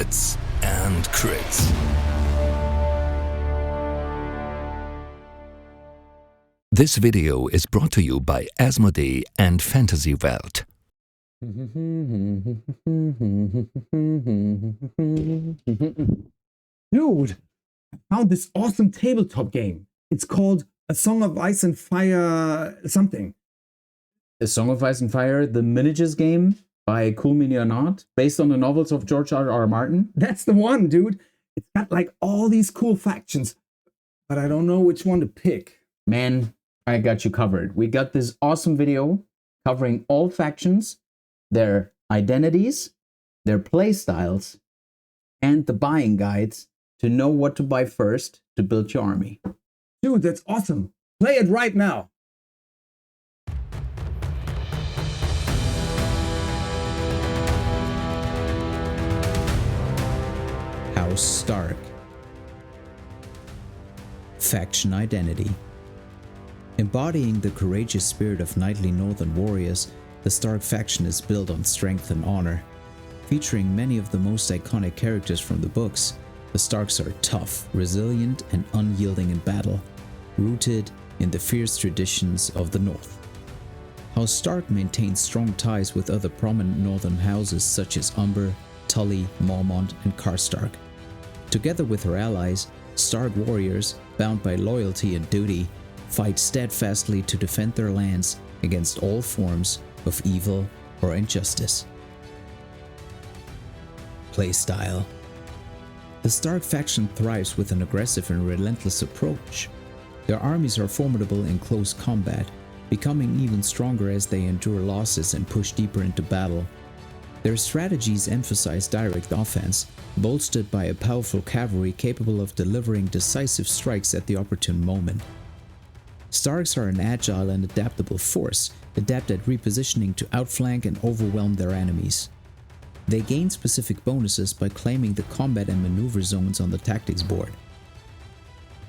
Hits and Crits. This video is brought to you by Asmodee and Fantasy Welt. Dude, I found this awesome tabletop game. It's called A Song of Ice and Fire something. A Song of Ice and Fire, the miniatures game by Cool Mini or Not, based on the novels of George R.R. Martin. That's the one, dude. It's got like all these cool factions, but I don't know which one to pick. Man, I got you covered. We got this awesome video covering all factions, their identities, their play styles, and the buying guides to know what to buy first to build your army. Dude, that's awesome. Play it right now. House Stark. Faction Identity. Embodying the courageous spirit of knightly northern warriors, the Stark faction is built on strength and honor. Featuring many of the most iconic characters from the books, the Starks are tough, resilient, and unyielding in battle, rooted in the fierce traditions of the North. House Stark maintains strong ties with other prominent northern houses such as Umber, Tully, Mormont, and Karstark. Together with her allies, Stark warriors, bound by loyalty and duty, fight steadfastly to defend their lands against all forms of evil or injustice. Playstyle. The Stark faction thrives with an aggressive and relentless approach. Their armies are formidable in close combat, becoming even stronger as they endure losses and push deeper into battle. Their strategies emphasize direct offense, bolstered by a powerful cavalry capable of delivering decisive strikes at the opportune moment. Starks are an agile and adaptable force, adept at repositioning to outflank and overwhelm their enemies. They gain specific bonuses by claiming the combat and maneuver zones on the tactics board.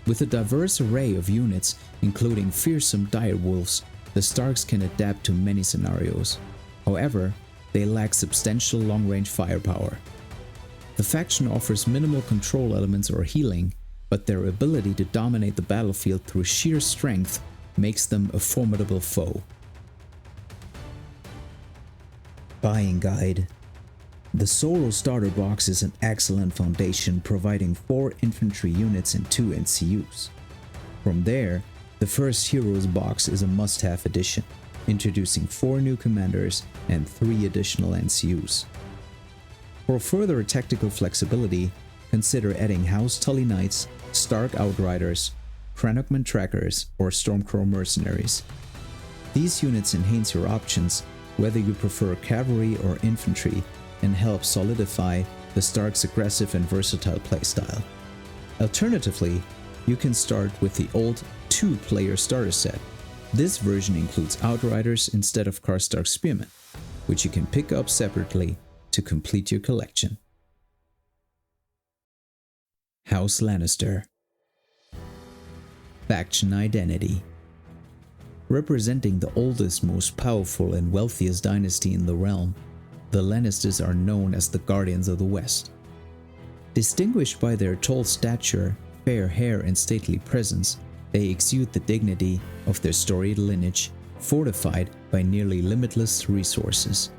With a diverse array of units, including fearsome direwolves, the Starks can adapt to many scenarios. However, they lack substantial long-range firepower. The faction offers minimal control elements or healing, but their ability to dominate the battlefield through sheer strength makes them a formidable foe. Buying Guide. The Solo Starter Box is an excellent foundation, providing 4 infantry units and 2 NCUs. From there, the first Heroes box is a must-have addition, introducing 4 new commanders and 3 additional NCUs. For further tactical flexibility, consider adding House Tully Knights, Stark Outriders, Cranachman Trackers, or Stormcrow Mercenaries. These units enhance your options, whether you prefer cavalry or infantry, and help solidify the Stark's aggressive and versatile playstyle. Alternatively, you can start with the old 2-player starter set. This version includes Outriders instead of Karstark Spearmen, which you can pick up separately to complete your collection. House Lannister. Faction Identity. Representing the oldest, most powerful, and wealthiest dynasty in the realm, the Lannisters are known as the Guardians of the West. Distinguished by their tall stature, fair hair, and stately presence, they exude the dignity of their storied lineage, fortified by nearly limitless resources.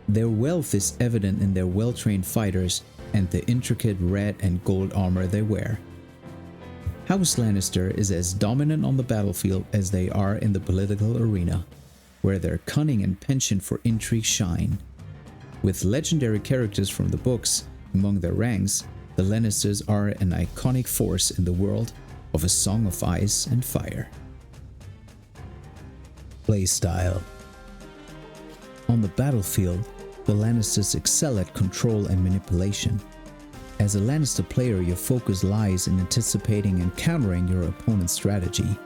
Their wealth is evident in their well-trained fighters and the intricate red and gold armor they wear. House Lannister is as dominant on the battlefield as they are in the political arena, where their cunning and penchant for intrigue shine. With legendary characters from the books among their ranks, the Lannisters are an iconic force in the world of A Song of Ice and Fire. Playstyle. On the battlefield, the Lannisters excel at control and manipulation. As a Lannister player, your focus lies in anticipating and countering your opponent's strategy.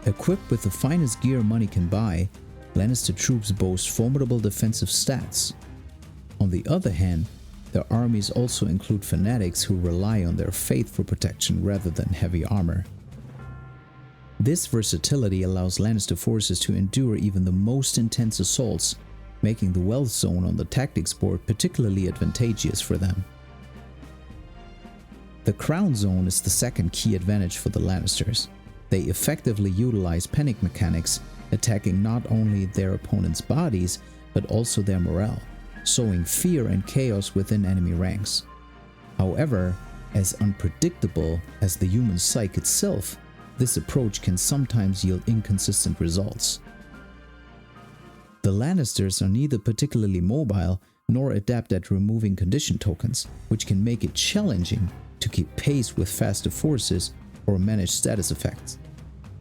Equipped with the finest gear money can buy, Lannister troops boast formidable defensive stats. On the other hand, their armies also include fanatics who rely on their faith for protection rather than heavy armor. This versatility allows Lannister forces to endure even the most intense assaults making the wealth zone on the tactics board particularly advantageous for them. The crown zone is the second key advantage for the Lannisters. They effectively utilize panic mechanics, attacking not only their opponent's bodies but also their morale, sowing fear and chaos within enemy ranks. However, as unpredictable as the human psyche itself, this approach can sometimes yield inconsistent results. The Lannisters are neither particularly mobile nor adept at removing condition tokens, which can make it challenging to keep pace with faster forces or manage status effects.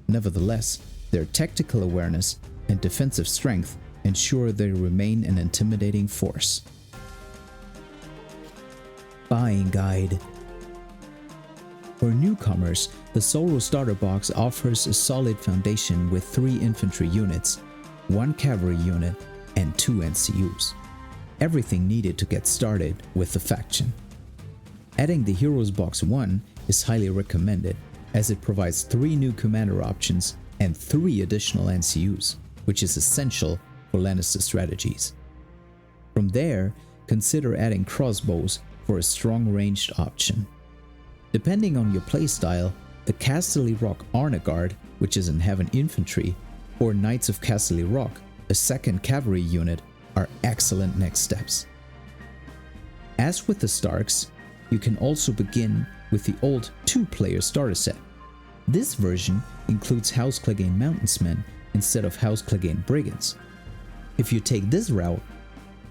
Nevertheless, their tactical awareness and defensive strength ensure they remain an intimidating force. Buying Guide. For newcomers, the solo starter box offers a solid foundation with 3 infantry units, 1 cavalry unit, and 2 NCUs. Everything needed to get started with the faction. Adding the Heroes Box 1 is highly recommended, as it provides 3 new commander options and 3 additional NCUs, which is essential for Lannister strategies. From there, consider adding crossbows for a strong ranged option. Depending on your playstyle, the Casterly Rock Arna Guard, which is in Heaven Infantry, or Knights of Casterly Rock, a 2nd cavalry unit, are excellent next steps. As with the Starks, you can also begin with the old 2-player starter set. This version includes House Clegane Mountainsmen instead of House Clegane Brigands. If you take this route,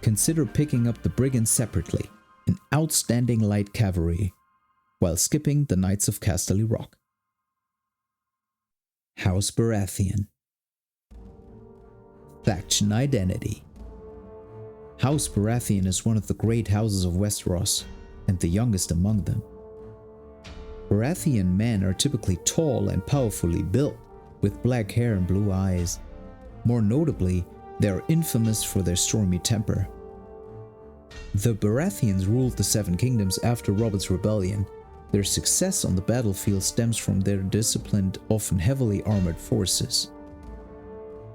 consider picking up the Brigands separately, an outstanding light cavalry, while skipping the Knights of Casterly Rock. House Baratheon. Faction Identity. House Baratheon is one of the great houses of Westeros, and the youngest among them. Baratheon men are typically tall and powerfully built, with black hair and blue eyes. More notably, they are infamous for their stormy temper. The Baratheons ruled the Seven Kingdoms after Robert's rebellion. Their success on the battlefield stems from their disciplined, often heavily armored forces.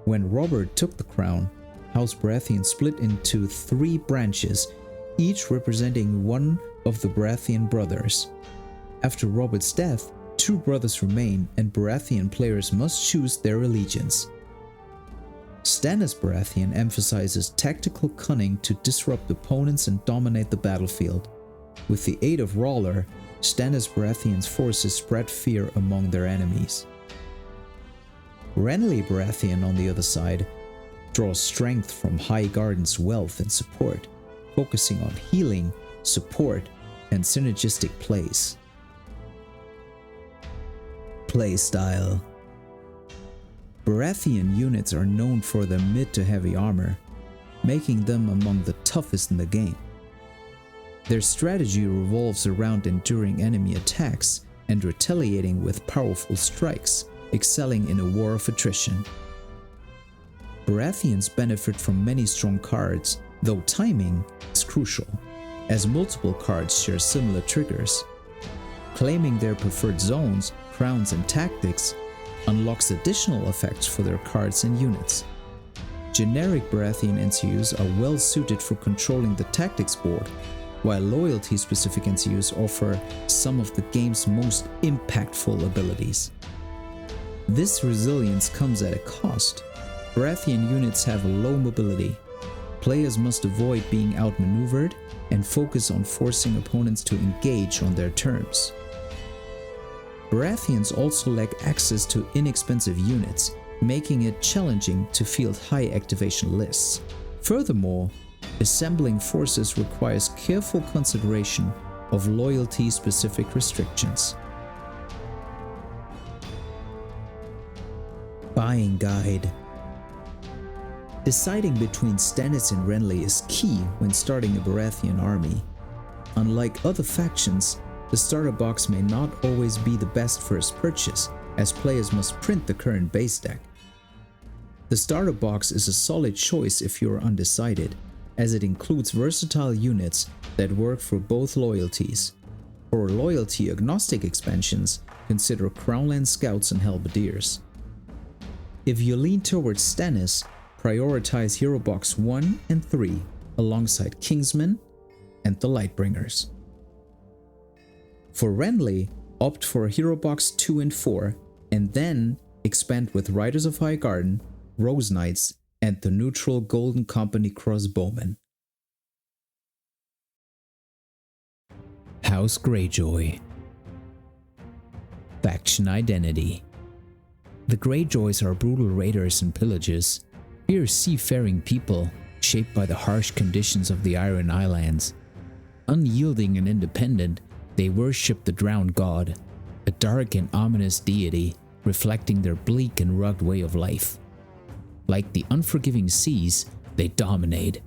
When Robert took the crown, House Baratheon split into 3 branches, each representing one of the Baratheon brothers. After Robert's death, 2 brothers remain, and Baratheon players must choose their allegiance. Stannis Baratheon emphasizes tactical cunning to disrupt opponents and dominate the battlefield. With the aid of Roller, Stannis Baratheon's forces spread fear among their enemies. Renly Baratheon, on the other side, draws strength from Highgarden's wealth and support, focusing on healing, support, and synergistic plays. Playstyle. Baratheon units are known for their mid to heavy armor, making them among the toughest in the game. Their strategy revolves around enduring enemy attacks and retaliating with powerful strikes, excelling in a war of attrition. Baratheons benefit from many strong cards, though timing is crucial, as multiple cards share similar triggers. Claiming their preferred zones, crowns, and tactics unlocks additional effects for their cards and units. Generic Baratheon NCUs are well suited for controlling the tactics board, while loyalty-specific NCUs offer some of the game's most impactful abilities. This resilience comes at a cost. Baratheon units have a low mobility. Players must avoid being outmaneuvered and focus on forcing opponents to engage on their terms. Baratheons also lack access to inexpensive units, making it challenging to field high activation lists. Furthermore, assembling forces requires careful consideration of loyalty-specific restrictions. Buying Guide. Deciding between Stannis and Renly is key when starting a Baratheon army. Unlike other factions, the starter box may not always be the best first purchase, as players must print the current base deck. The starter box is a solid choice if you are undecided, as it includes versatile units that work for both loyalties. For loyalty-agnostic expansions, consider Crownland Scouts and Halberdiers. If you lean towards Stannis, prioritize Hero Box 1 and 3 alongside Kingsmen and the Lightbringers. For Renly, opt for Hero Box 2 and 4 and then expand with Riders of Highgarden, Rose Knights, and the neutral Golden Company crossbowmen. House Greyjoy. Faction Identity. The Greyjoys are brutal raiders and pillagers, fierce seafaring people shaped by the harsh conditions of the Iron Islands. Unyielding and independent, they worship the Drowned God, a dark and ominous deity reflecting their bleak and rugged way of life. Like the unforgiving seas, they dominate.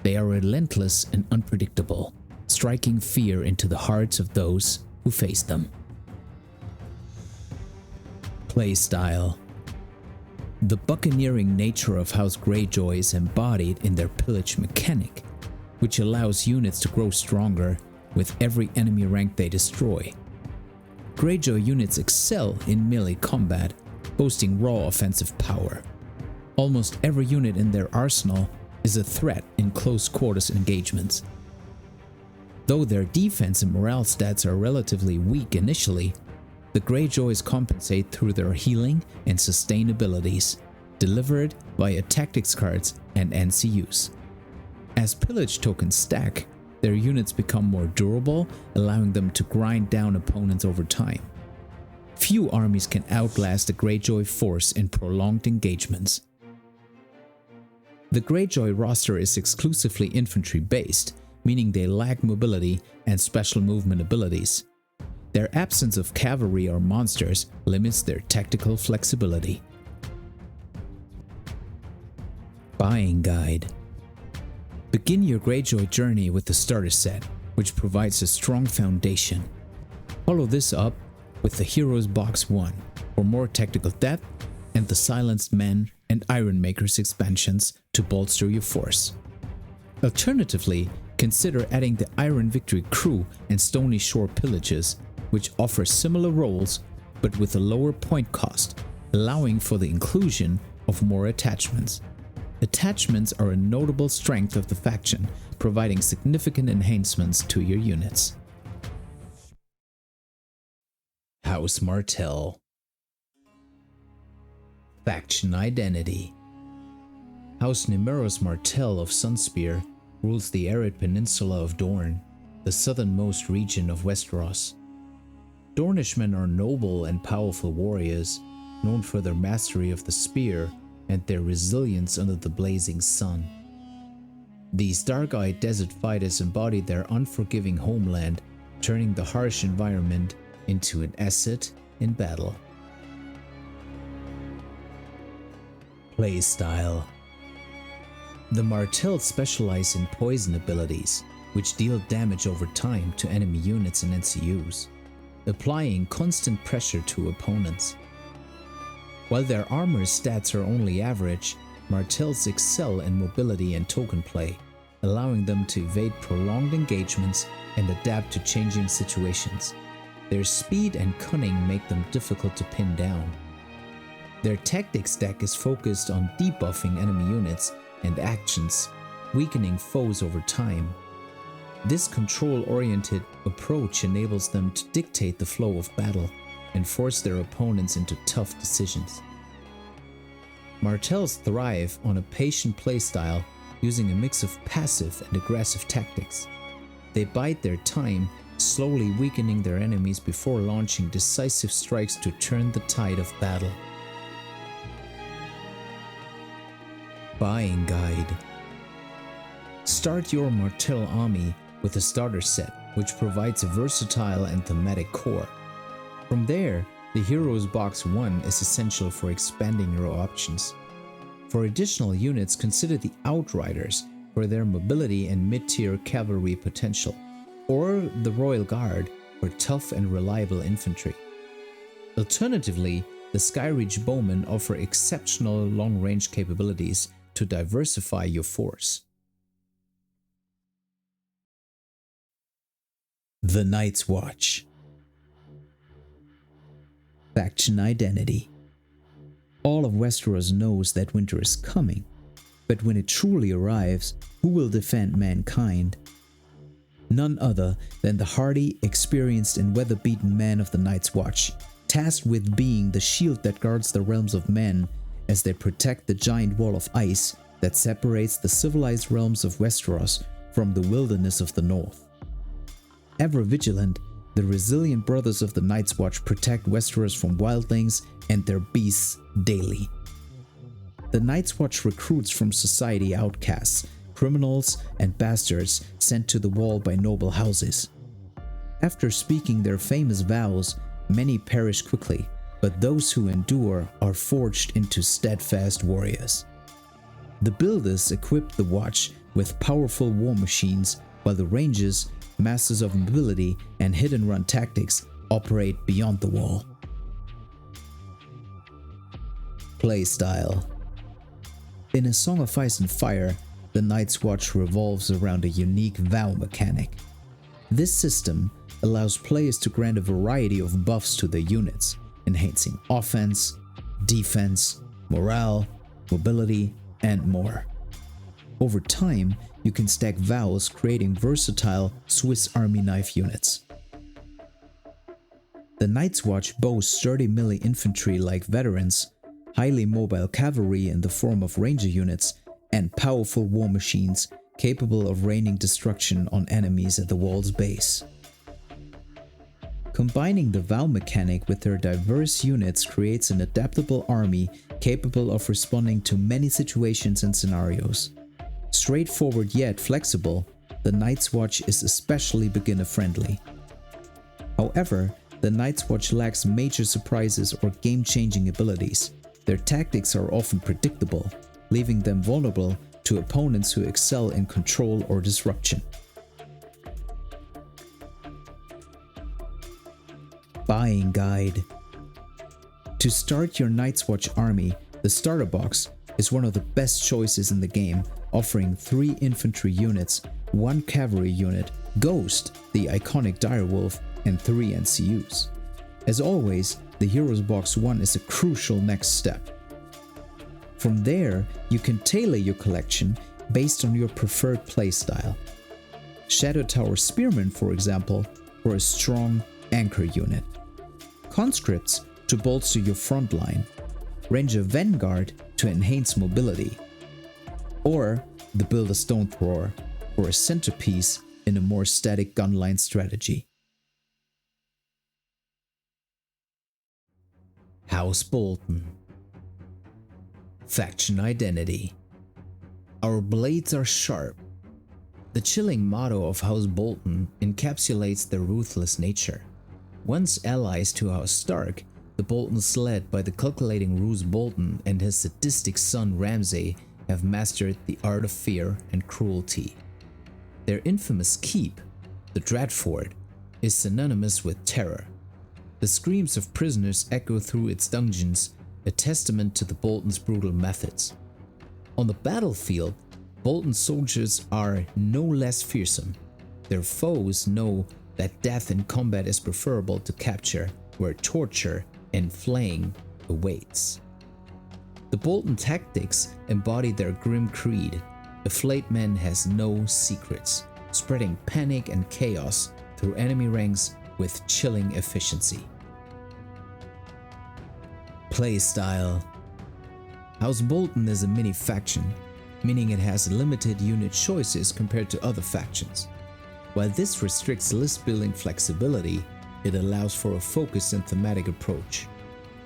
They are relentless and unpredictable, striking fear into the hearts of those who face them. Playstyle. The buccaneering nature of House Greyjoy is embodied in their pillage mechanic, which allows units to grow stronger with every enemy rank they destroy. Greyjoy units excel in melee combat, boasting raw offensive power. Almost every unit in their arsenal is a threat in close quarters engagements. Though their defense and morale stats are relatively weak initially, the Greyjoys compensate through their healing and sustain abilities, delivered via tactics cards and NCUs. As pillage tokens stack, their units become more durable, allowing them to grind down opponents over time. Few armies can outlast the Greyjoy force in prolonged engagements. The Greyjoy roster is exclusively infantry-based, meaning they lack mobility and special movement abilities. Their absence of cavalry or monsters limits their tactical flexibility. Buying Guide. Begin your Greyjoy journey with the starter set, which provides a strong foundation. Follow this up with the Heroes Box 1 for more tactical depth and the Silenced Men and Ironmakers expansions to bolster your force. Alternatively, consider adding the Iron Victory Crew and Stony Shore Pillages, which offer similar roles but with a lower point cost, allowing for the inclusion of more attachments. Attachments are a notable strength of the faction, providing significant enhancements to your units. House Martell. Faction Identity. House Numerous Martell of Sunspear rules the arid peninsula of Dorne, the southernmost region of Westeros. Dornishmen are noble and powerful warriors, known for their mastery of the spear and their resilience under the blazing sun. These dark-eyed desert fighters embody their unforgiving homeland, turning the harsh environment into an asset in battle. Playstyle. The Martell specialize in poison abilities, which deal damage over time to enemy units and NCUs, applying constant pressure to opponents. While their armor stats are only average, Martells excel in mobility and token play, allowing them to evade prolonged engagements and adapt to changing situations. Their speed and cunning make them difficult to pin down. Their tactics stack is focused on debuffing enemy units and actions, weakening foes over time. This control-oriented approach enables them to dictate the flow of battle and force their opponents into tough decisions. Martells thrive on a patient playstyle using a mix of passive and aggressive tactics. They bide their time, slowly weakening their enemies before launching decisive strikes to turn the tide of battle. Buying Guide. Start your Martell army with a starter set, which provides a versatile and thematic core. From there, the Heroes Box 1 is essential for expanding your options. For additional units, consider the Outriders for their mobility and mid-tier cavalry potential, or the Royal Guard for tough and reliable infantry. Alternatively, the Skyreach Bowmen offer exceptional long-range capabilities to diversify your force. The Night's Watch. Faction Identity. All of Westeros knows that winter is coming, but when it truly arrives, who will defend mankind? None other than the hardy, experienced and weather-beaten men of the Night's Watch, tasked with being the shield that guards the realms of men as they protect the giant wall of ice that separates the civilized realms of Westeros from the wilderness of the north. Ever vigilant, the resilient brothers of the Night's Watch protect Westeros from wildlings and their beasts daily. The Night's Watch recruits from society outcasts, criminals and bastards sent to the wall by noble houses. After speaking their famous vows, many perish quickly, but those who endure are forged into steadfast warriors. The builders equip the Watch with powerful war machines, while the Rangers, masters of mobility and hit-and-run tactics, operate beyond the wall. Playstyle. In A Song of Ice and Fire, the Night's Watch revolves around a unique vow mechanic. This system allows players to grant a variety of buffs to their units, enhancing offense, defense, morale, mobility, and more. Over time, you can stack vows, creating versatile Swiss Army knife units. The Night's Watch boasts sturdy melee infantry like veterans, highly mobile cavalry in the form of ranger units, and powerful war machines capable of raining destruction on enemies at the wall's base. Combining the vow mechanic with their diverse units creates an adaptable army capable of responding to many situations and scenarios. Straightforward yet flexible, the Night's Watch is especially beginner-friendly. However, the Night's Watch lacks major surprises or game-changing abilities. Their tactics are often predictable, leaving them vulnerable to opponents who excel in control or disruption. Buying Guide. To start your Night's Watch army, the starter box is one of the best choices in the game, offering 3 infantry units, 1 cavalry unit, Ghost, the iconic direwolf, and 3 NCUs. As always, the Heroes Box 1 is a crucial next step. From there, you can tailor your collection based on your preferred playstyle. Shadow Tower Spearmen, for example, for a strong anchor unit. Conscripts to bolster your front line. Ranger Vanguard to enhance mobility. Or the Builder Stone Thrower for a centerpiece in a more static gunline strategy. House Bolton. Faction Identity. Our blades are sharp. The chilling motto of House Bolton encapsulates their ruthless nature. Once allies to House Stark, the Boltons led by the calculating Roose Bolton and his sadistic son Ramsay have mastered the art of fear and cruelty. Their infamous keep, the Dreadfort, is synonymous with terror. The screams of prisoners echo through its dungeons, a testament to the Boltons' brutal methods. On the battlefield, Bolton soldiers are no less fearsome. Their foes know that death in combat is preferable to capture, where torture and flaying awaits. The Bolton tactics embody their grim creed. A flayed man has no secrets, spreading panic and chaos through enemy ranks with chilling efficiency. Playstyle. House Bolton is a mini faction, meaning it has limited unit choices compared to other factions. While this restricts list building flexibility, it allows for a focused and thematic approach.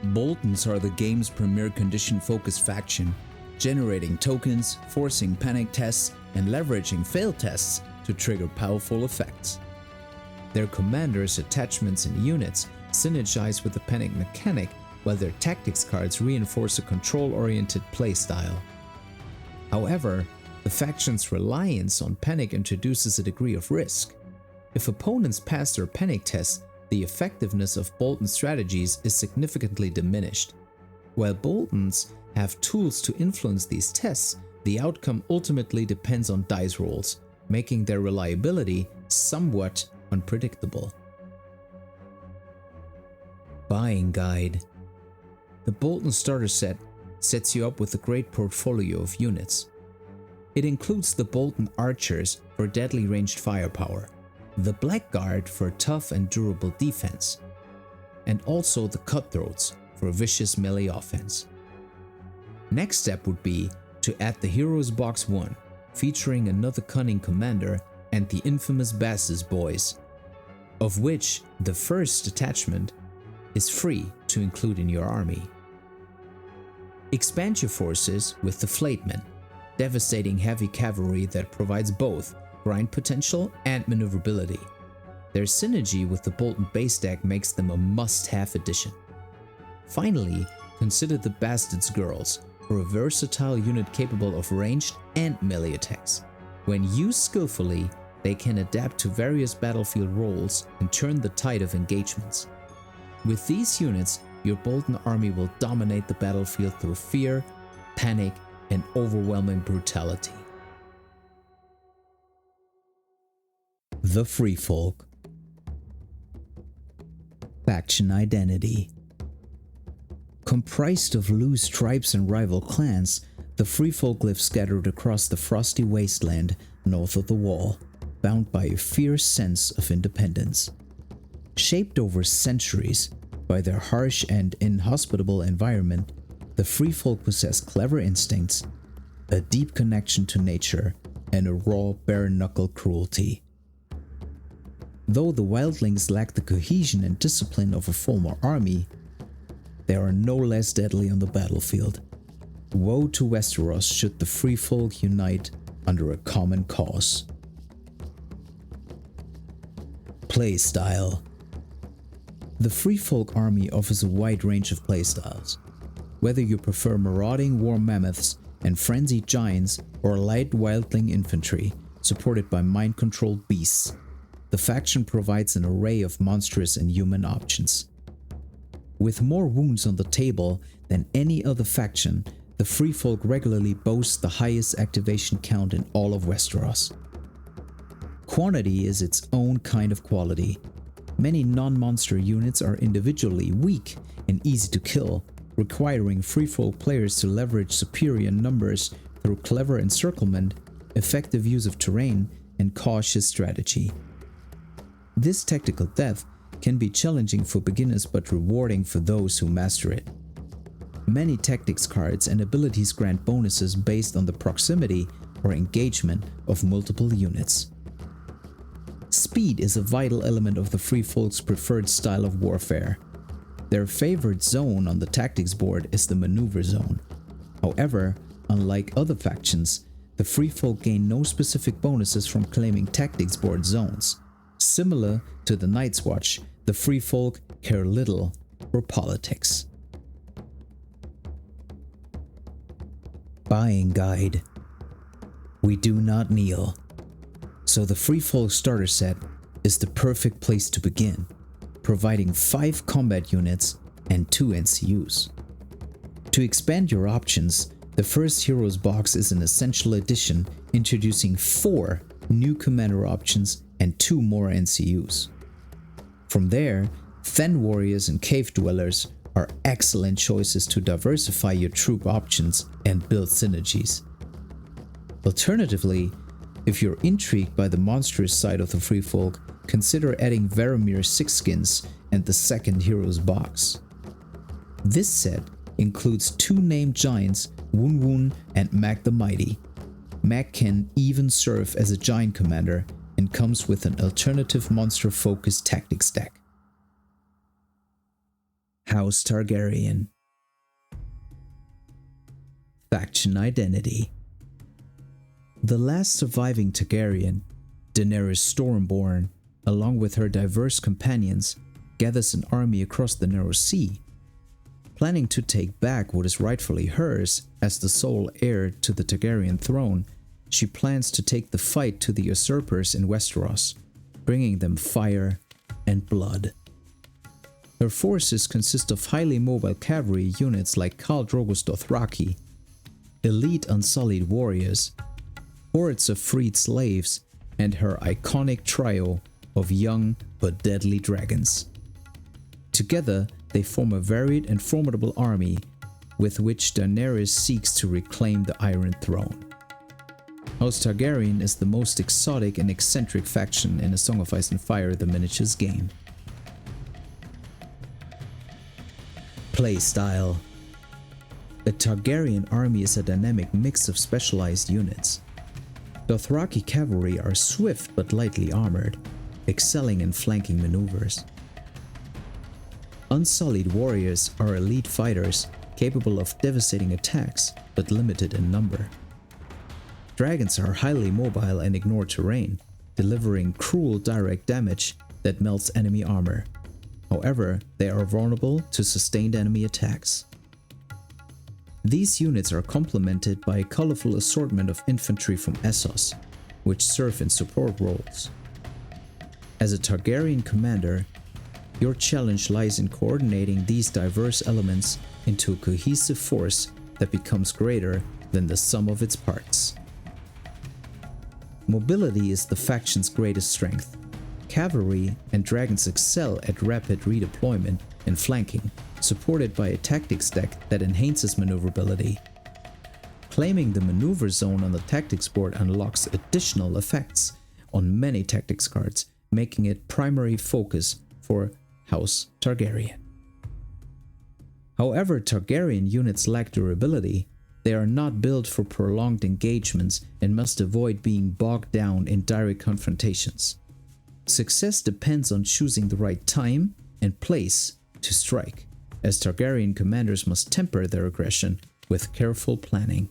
Boltons are the game's premier condition-focused faction, generating tokens, forcing panic tests, and leveraging failed tests to trigger powerful effects. Their commanders, attachments, and units synergize with the panic mechanic, while their tactics cards reinforce a control-oriented playstyle. However, the faction's reliance on panic introduces a degree of risk. If opponents pass their panic tests, the effectiveness of Bolton strategies is significantly diminished. While Boltons have tools to influence these tests, the outcome ultimately depends on dice rolls, making their reliability somewhat unpredictable. Buying Guide. The Bolton starter set sets you up with a great portfolio of units. It includes the Bolton Archers for deadly ranged firepower, the Blackguard for tough and durable defense, and also the Cutthroats for vicious melee offense. Next step would be to add the Heroes Box 1, featuring another cunning commander and the infamous Bassus Boys, of which the first attachment is free to include in your army. Expand your forces with the Flatemen, devastating heavy cavalry that provides both grind potential and maneuverability. Their synergy with the Bolton base deck makes them a must-have addition. Finally, consider the Bastards Girls for a versatile unit capable of ranged and melee attacks. When used skillfully, they can adapt to various battlefield roles and turn the tide of engagements. With these units, your Bolton army will dominate the battlefield through fear, panic, and overwhelming brutality. The Free Folk. Faction identity. Comprised of loose tribes and rival clans, the Free Folk live scattered across the frosty wasteland north of the Wall, bound by a fierce sense of independence. Shaped over centuries by their harsh and inhospitable environment, the Free Folk possess clever instincts, a deep connection to nature, and a raw, bare-knuckle cruelty. Though the wildlings lack the cohesion and discipline of a former army, they are no less deadly on the battlefield. Woe to Westeros should the Free Folk unite under a common cause. Playstyle. The Free Folk army offers a wide range of playstyles. Whether you prefer marauding war mammoths and frenzied giants or light wildling infantry supported by mind-controlled beasts, the faction provides an array of monstrous and human options. With more wounds on the table than any other faction, the Free Folk regularly boasts the highest activation count in all of Westeros. Quantity is its own kind of quality. Many non-monster units are individually weak and easy to kill, requiring Free Folk players to leverage superior numbers through clever encirclement, effective use of terrain, and cautious strategy. This tactical depth can be challenging for beginners but rewarding for those who master it. Many tactics cards and abilities grant bonuses based on the proximity or engagement of multiple units. Speed is a vital element of the Free Folk's preferred style of warfare. Their favorite zone on the tactics board is the maneuver zone. However, unlike other factions, the Free Folk gain no specific bonuses from claiming tactics board zones. Similar to the Night's Watch, the Free Folk care little for politics. Buying Guide. We do not kneel. So the Free Folk starter set is the perfect place to begin, providing 5 combat units and 2 NCUs. To expand your options, the first Heroes box is an essential addition, introducing 4 new commander options and 2 more NCUs. From there, Fen Warriors and Cave Dwellers are excellent choices to diversify your troop options and build synergies. Alternatively, if you're intrigued by the monstrous side of the Free Folk, consider adding Varamir's Sixskins and the second Heroes box. This set includes 2 named giants, Woon Woon and Mag the Mighty. Mag can even serve as a giant commander and comes with an alternative monster-focused tactics deck. House Targaryen. Faction identity. The last surviving Targaryen, Daenerys Stormborn, along with her diverse companions, gathers an army across the Narrow Sea. Planning to take back what is rightfully hers as the sole heir to the Targaryen throne, she plans to take the fight to the usurpers in Westeros, bringing them fire and blood. Her forces consist of highly mobile cavalry units like Khal Drogo's Dothraki, elite unsullied warriors, hordes of freed slaves, and her iconic trio of young but deadly dragons. Together, they form a varied and formidable army with which Daenerys seeks to reclaim the Iron Throne. House Targaryen is the most exotic and eccentric faction in A Song of Ice and Fire: The Miniatures game. Playstyle. The Targaryen army is a dynamic mix of specialized units. Dothraki cavalry are swift but lightly armored, excelling in flanking maneuvers. Unsullied warriors are elite fighters capable of devastating attacks but limited in number. Dragons are highly mobile and ignore terrain, delivering cruel direct damage that melts enemy armor. However, they are vulnerable to sustained enemy attacks. These units are complemented by a colorful assortment of infantry from Essos, which serve in support roles. As a Targaryen commander, your challenge lies in coordinating these diverse elements into a cohesive force that becomes greater than the sum of its parts. Mobility is the faction's greatest strength. Cavalry and dragons excel at rapid redeployment and flanking, supported by a tactics deck that enhances maneuverability. Claiming the maneuver zone on the tactics board unlocks additional effects on many tactics cards, making it primary focus for House Targaryen. However, Targaryen units lack durability. They are not built for prolonged engagements and must avoid being bogged down in direct confrontations. Success depends on choosing the right time and place to strike, as Targaryen commanders must temper their aggression with careful planning.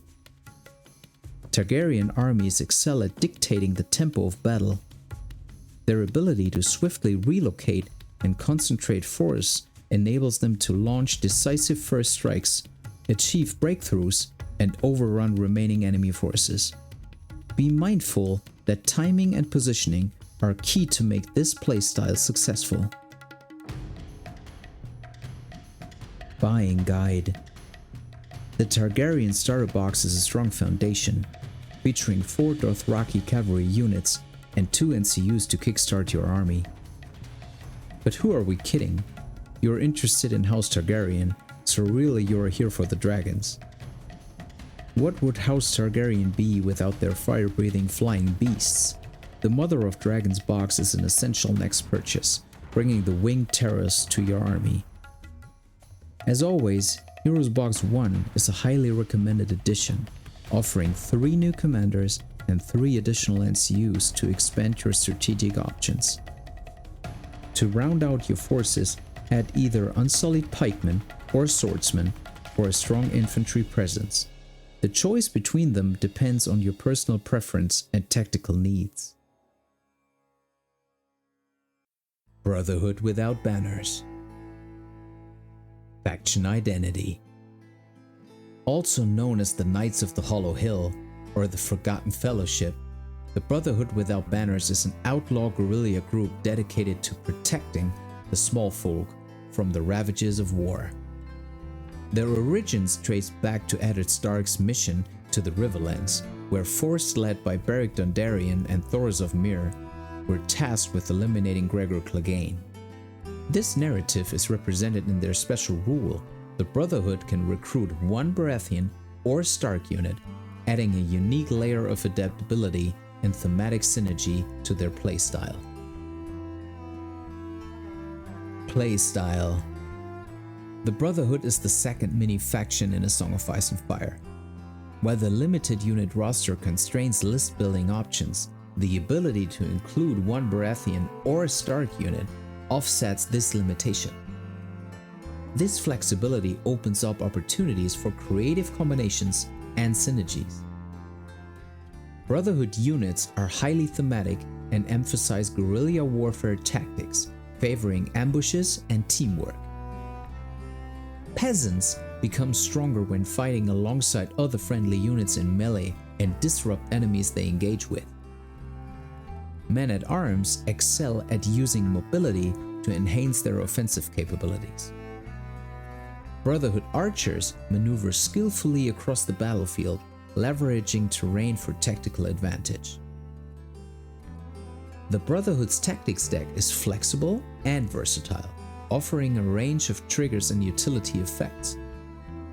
Targaryen armies excel at dictating the tempo of battle. Their ability to swiftly relocate and concentrate force enables them to launch decisive first strikes, achieve breakthroughs, and overrun remaining enemy forces. Be mindful that timing and positioning are key to make this playstyle successful. Buying Guide. The Targaryen starter box is a strong foundation, featuring 4 Dothraki cavalry units and 2 NCUs to kickstart your army. But who are we kidding? You're interested in House Targaryen, so really you're here for the dragons. What would House Targaryen be without their fire-breathing flying beasts? The Mother of Dragons box is an essential next purchase, bringing the winged terrors to your army. As always, Heroes Box 1 is a highly recommended addition, offering 3 new commanders and 3 additional NCUs to expand your strategic options. To round out your forces, add either Unsullied Pikemen or Swordsmen for a strong infantry presence. The choice between them depends on your personal preference and tactical needs. Brotherhood without banners. Faction identity. Also known as the Knights of the Hollow Hill or the Forgotten Fellowship, the Brotherhood without banners is an outlaw guerrilla group dedicated to protecting the small folk from the ravages of war. Their origins trace back to Eddard Stark's mission to the Riverlands, where forces led by Beric Dondarrion and Thoros of Myr were tasked with eliminating Gregor Clegane. This narrative is represented in their special rule. The Brotherhood can recruit 1 Baratheon or Stark unit, adding a unique layer of adaptability and thematic synergy to their playstyle. Playstyle. The Brotherhood is the second mini-faction in A Song of Ice and Fire. While the limited unit roster constrains list building options, the ability to include 1 Baratheon or Stark unit offsets this limitation. This flexibility opens up opportunities for creative combinations and synergies. Brotherhood units are highly thematic and emphasize guerrilla warfare tactics, favoring ambushes and teamwork. Peasants become stronger when fighting alongside other friendly units in melee and disrupt enemies they engage with. Men-at-arms excel at using mobility to enhance their offensive capabilities. Brotherhood archers maneuver skillfully across the battlefield, leveraging terrain for tactical advantage. The Brotherhood's tactics deck is flexible and versatile, offering a range of triggers and utility effects.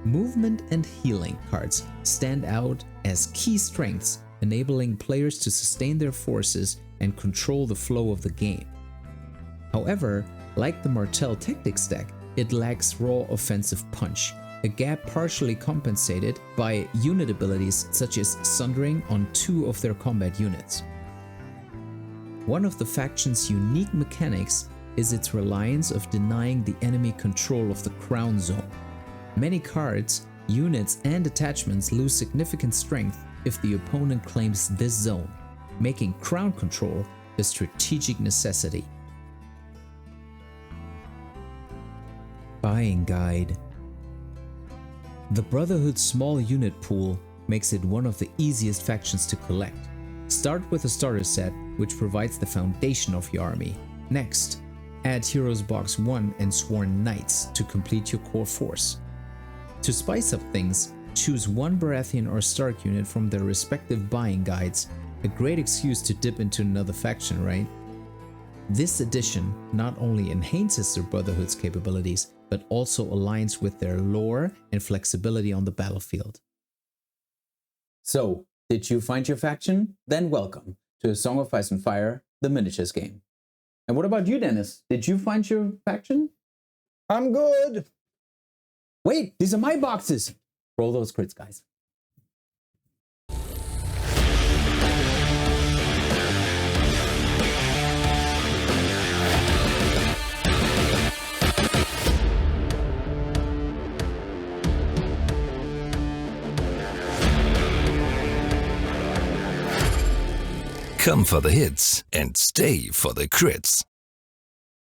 Movement and healing cards stand out as key strengths, enabling players to sustain their forces and control the flow of the game. However, like the Martell Tactics deck, it lacks raw offensive punch, a gap partially compensated by unit abilities such as Sundering on 2 of their combat units. One of the faction's unique mechanics is its reliance of denying the enemy control of the crown zone. Many cards, units, and attachments lose significant strength if the opponent claims this zone, making crown control a strategic necessity. Buying Guide. The Brotherhood's small unit pool makes it one of the easiest factions to collect. Start with a starter set, which provides the foundation of your army. Next, add Heroes Box 1 and Sworn Knights to complete your core force. To spice up things, choose one Baratheon or Stark unit from their respective buying guides, a great excuse to dip into another faction, right? This addition not only enhances the Brotherhood's capabilities, but also aligns with their lore and flexibility on the battlefield. So, did you find your faction? Then welcome to A Song of Ice and Fire, the miniatures game. And what about you, Dennis? Did you find your faction? I'm good. Wait, these are my boxes! Roll those crits, guys. Come for the hits and stay for the crits.